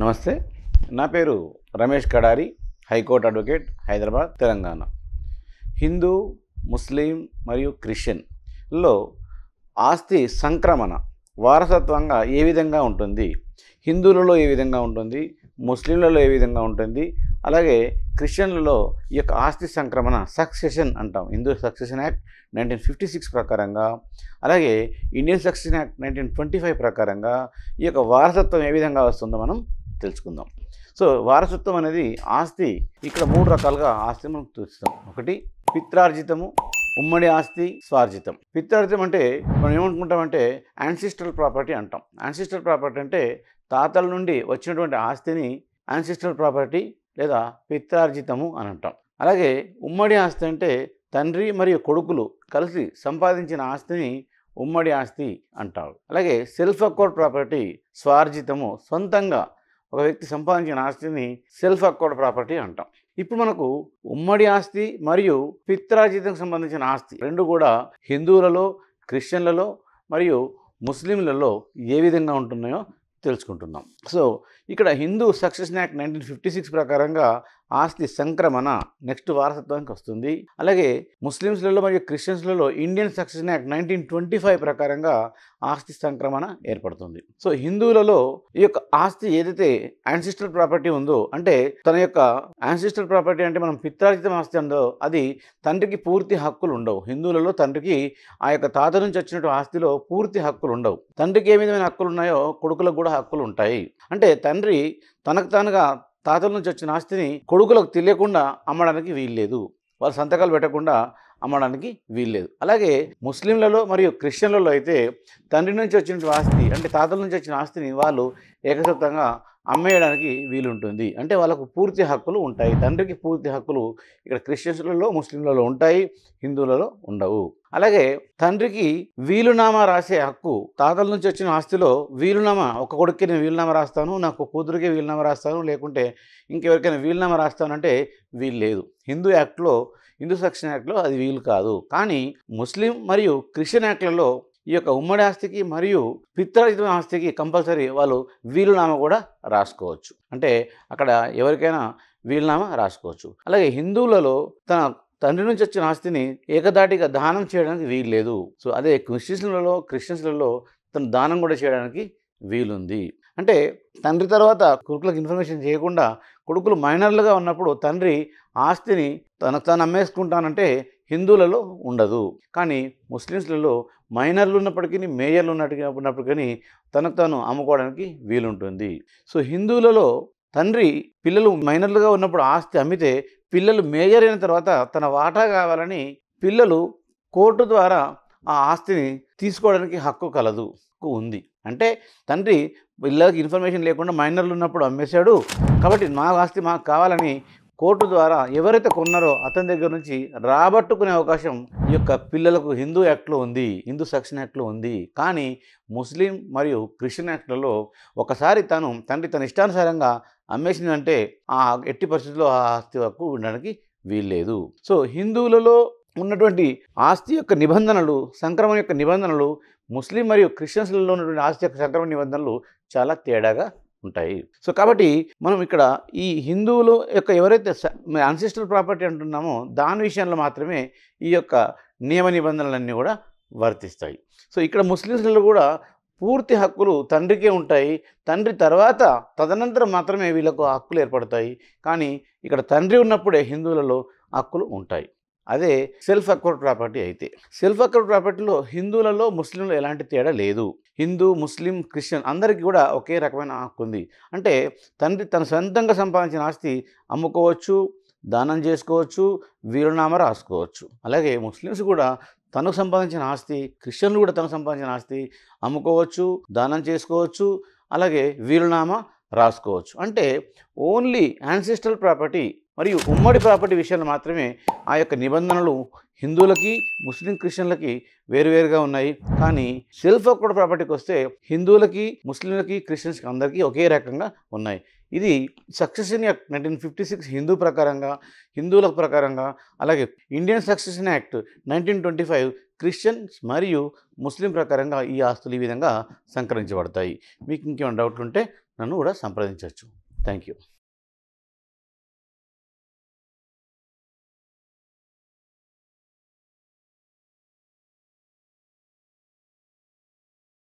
నమస్తే. నా పేరు రమేష్ కడారి, హైకోర్టు అడ్వకేట్, హైదరాబాద్, తెలంగాణ. హిందూ, ముస్లిం మరియు క్రిస్టియన్లో ఆస్తి సంక్రమణ వారసత్వంగా ఏ విధంగా ఉంటుంది, హిందువులలో ఏ విధంగా ఉంటుంది, ముస్లింలలో ఏ విధంగా ఉంటుంది, అలాగే క్రిస్టియన్లలో ఈ యొక్క ఆస్తి సంక్రమణ సక్సెషన్ అంటాం. హిందూ సక్సెషన్ యాక్ట్ 1956 ప్రకారంగా, అలాగే ఇండియన్ సక్సెషన్ యాక్ట్ 1925 ప్రకారంగా ఈ యొక్క వారసత్వం ఏ విధంగా వస్తుందో మనం తెలుసుకుందాం. సో వారసత్వం అనేది ఆస్తి ఇక్కడ 3 రకాలుగా ఆస్తిని మనం చూస్తాం. ఒకటి పిత్రార్జితము, ఉమ్మడి ఆస్తి, స్వార్జితం. పిత్రార్జితం అంటే మనం ఏమనుకుంటామంటే యాన్సిస్ట్రల్ ప్రాపర్టీ అంటాం. యాన్సిస్ట్రల్ ప్రాపర్టీ అంటే తాతల నుండి వచ్చినటువంటి ఆస్తిని యాన్సిస్ట్రల్ ప్రాపర్టీ లేదా పిత్రార్జితము అని అంటాం. అలాగే ఉమ్మడి ఆస్తి అంటే తండ్రి మరియు కొడుకులు కలిసి సంపాదించిన ఆస్తిని ఉమ్మడి ఆస్తి అంటారు. అలాగే సెల్ఫ్ అక్వర్డ్ ప్రాపర్టీ స్వార్జితము, సొంతంగా ఒక వ్యక్తి సంపాదించిన ఆస్తిని సెల్ఫ్ అక్వర్డ్ ప్రాపర్టీ అంటాం. ఇప్పుడు మనకు ఉమ్మడి ఆస్తి మరియు పిత్రార్జితంకు సంబంధించిన ఆస్తి రెండు కూడా హిందువులలో, క్రిస్టియన్లలో మరియు ముస్లింలలో ఏ విధంగా ఉంటున్నాయో తెలుసుకుంటున్నాం. సో ఇక్కడ హిందూ సక్సెషన్ యాక్ట్ 1956 ప్రకారంగా ఆస్తి సంక్రమణ నెక్స్ట్ వారసత్వానికి వస్తుంది. అలాగే ముస్లిమ్స్లలో మరియు క్రిస్టియన్స్లలో ఇండియన్ సక్సెషన్ యాక్ట్ 1925 ప్రకారంగా ఆస్తి సంక్రమణ ఏర్పడుతుంది. సో హిందువులలో ఈ యొక్క ఆస్తి ఏదైతే యాన్సిస్ట్రల్ ప్రాపర్టీ ఉందో, అంటే తన యొక్క యాన్సిస్ట్రల్ ప్రాపర్టీ అంటే మనం పిత్రార్జితం ఆస్తి ఉందో అది తండ్రికి పూర్తి హక్కులు ఉండవు. హిందువులలో తండ్రికి ఆ యొక్క తాత నుంచి వచ్చినట్టు ఆస్తిలో పూర్తి హక్కులు ఉండవు. తండ్రికి ఏ విధమైన హక్కులు ఉన్నాయో కొడుకులకు కూడా హక్కులు ఉంటాయి. అంటే తండ్రి తనకు తానుగా తాతల నుంచి వచ్చిన ఆస్తిని కొడుకులకు తెలియకుండా అమ్మడానికి వీల్లేదు, వాళ్ళు సంతకాలు పెట్టకుండా అమ్మడానికి వీల్లేదు. అలాగే ముస్లింలలో మరియు క్రిస్టియన్లలో అయితే తండ్రి నుంచి వచ్చిన ఆస్తి అంటే తాతల నుంచి వచ్చిన ఆస్తిని వాళ్ళు ఏకసొత్తంగా అమ్మేయడానికి వీలుంటుంది. అంటే వాళ్ళకు పూర్తి హక్కులు ఉంటాయి. తండ్రికి పూర్తి హక్కులు ఇక్కడ క్రిస్టియన్స్లలో, ముస్లింలలో ఉంటాయి, హిందువులలో ఉండవు. అలాగే తండ్రికి వీలునామా రాసే హక్కు, తాతల నుంచి వచ్చిన ఆస్తిలో వీలునామా, ఒక కొడుక్కి నేను వీలునామా రాస్తాను, నాకు కూతురికి వీలునామా రాస్తాను, లేకుంటే ఇంకెవరికైనా వీలునామా రాస్తానంటే వీలు లేదు. హిందూ సెక్షన్ యాక్ట్లో అది వీలు కాదు. కానీ ముస్లిం మరియు క్రిస్టియన్ యాక్ట్లలో ఈ యొక్క ఉమ్మడి ఆస్తికి మరియు పిత్రార్జిత ఆస్తికి కంపల్సరీ వాళ్ళు వీలునామా కూడా రాసుకోవచ్చు. అంటే అక్కడ ఎవరికైనా వీలునామా రాసుకోవచ్చు. అలాగే హిందువులలో తన తండ్రి నుంచి వచ్చిన ఆస్తిని ఏకదాటిగా దానం చేయడానికి వీలు లేదు. సో అదే క్రిస్టియన్స్లలో తను దానం కూడా చేయడానికి వీలుంది. అంటే తండ్రి తర్వాత కొడుకులకు ఇన్ఫర్మేషన్ చేయకుండా కొడుకులు మైనర్లుగా ఉన్నప్పుడు తండ్రి ఆస్తిని తనకు తాను అమ్మేసుకుంటానంటే హిందువులలో ఉండదు. కానీ ముస్లిమ్స్లలో మైనర్లు ఉన్నప్పటికీ, మేజర్లు ఉన్నప్పటికీ తనకు తాను అమ్ముకోవడానికి వీలుంటుంది. సో హిందువులలో తండ్రి పిల్లలు మైనర్లుగా ఉన్నప్పుడు ఆస్తి అమ్మితే పిల్లలు మేజర్ అయిన తర్వాత తన వాటా కావాలని పిల్లలు కోర్టు ద్వారా ఆ ఆస్తిని తీసుకోవడానికి హక్కు ఉంది. అంటే తండ్రి పిల్లలకి ఇన్ఫర్మేషన్ లేకుండా మైనర్లు ఉన్నప్పుడు అమ్మేశాడు కాబట్టి మా ఆస్తి మాకు కావాలని కోర్టు ద్వారా ఎవరైతే కొన్నారో అతని దగ్గర నుంచి రాబట్టుకునే అవకాశం ఈ యొక్క పిల్లలకు హిందూ యాక్ట్లో ఉంది, హిందూ సెక్షన్ యాక్ట్లో ఉంది. కానీ ముస్లిం మరియు క్రిస్టియన్ యాక్ట్లలో ఒకసారి తండ్రి తన ఇష్టానుసారంగా అమ్మేసిందంటే ఆ ఎట్టి పరిస్థితుల్లో ఆ ఆస్తి హక్కు ఉండడానికి వీల్లేదు. సో హిందువులలో ఉన్నటువంటి ఆస్తి యొక్క నిబంధనలు, సంక్రమణ యొక్క నిబంధనలు ముస్లిం మరియు క్రిస్టియన్స్లలో ఉన్నటువంటి ఆస్తి యొక్క సంక్రమణ నిబంధనలు చాలా తేడాగా ఉంటాయి. సో కాబట్టి మనం ఇక్కడ ఈ హిందువులు యొక్క ఎవరైతే యాన్సిస్ట్రల్ ప్రాపర్టీ అంటున్నామో దాని విషయంలో మాత్రమే ఈ యొక్క నియమ నిబంధనలన్నీ కూడా వర్తిస్తాయి. సో ఇక్కడ ముస్లింస్లలో కూడా పూర్తి హక్కులు తండ్రికే ఉంటాయి. తండ్రి తర్వాత తదనంతరం మాత్రమే వీళ్ళకు హక్కులు ఏర్పడతాయి. కానీ ఇక్కడ తండ్రి ఉన్నప్పుడే హిందువులలో హక్కులు ఉంటాయి. అదే సెల్ఫ్ అక్వర్డ్ ప్రాపర్టీ అయితే, సెల్ఫ్ అక్వర్డ్ ప్రాపర్టీలో హిందువులలో, ముస్లింలలో ఎలాంటి తేడా లేదు. హిందూ, ముస్లిం, క్రిస్టియన్ అందరికీ కూడా ఒకే రకమైన హక్కు ఉంది. అంటే తండ్రి తన సొంతంగా సంపాదించిన ఆస్తి అమ్ముకోవచ్చు, దానం చేసుకోవచ్చు, వీలునామా రాసుకోవచ్చు. అలాగే ముస్లిమ్స్ కూడా తనకు సంపాదించిన ఆస్తి, క్రిస్టియన్లు కూడా తనకు సంపాదించిన ఆస్తి అమ్ముకోవచ్చు, దానం చేసుకోవచ్చు, అలాగే వీలునామా రాసుకోవచ్చు. అంటే ఓన్లీ యాన్సిస్ట్రల్ ప్రాపర్టీ మరియు ఉమ్మడి ప్రాపర్టీ విషయాలు మాత్రమే ఆ యొక్క నిబంధనలు హిందువులకి, ముస్లిం, క్రిస్టియన్లకి వేరువేరుగా ఉన్నాయి. కానీ సెల్ఫ్ అక్వర్డ్ ప్రాపర్టీకి వస్తే హిందువులకి, ముస్లింలకి, క్రిస్టియన్స్కి అందరికీ ఒకే రకంగా ఉన్నాయి. ఇది సక్సెషన్ యాక్ట్ 1956 హిందువుల ప్రకారంగా, అలాగే ఇండియన్ సక్సెషన్ యాక్ట్ 1925 క్రిస్టియన్స్ మరియు ముస్లిం ప్రకారంగా ఈ ఆస్తులు ఈ విధంగా సంక్రమించబడతాయి. మీకు ఇంకేమైనా డౌట్లు ఉంటే నన్ను కూడా సంప్రదించవచ్చు. Thank you.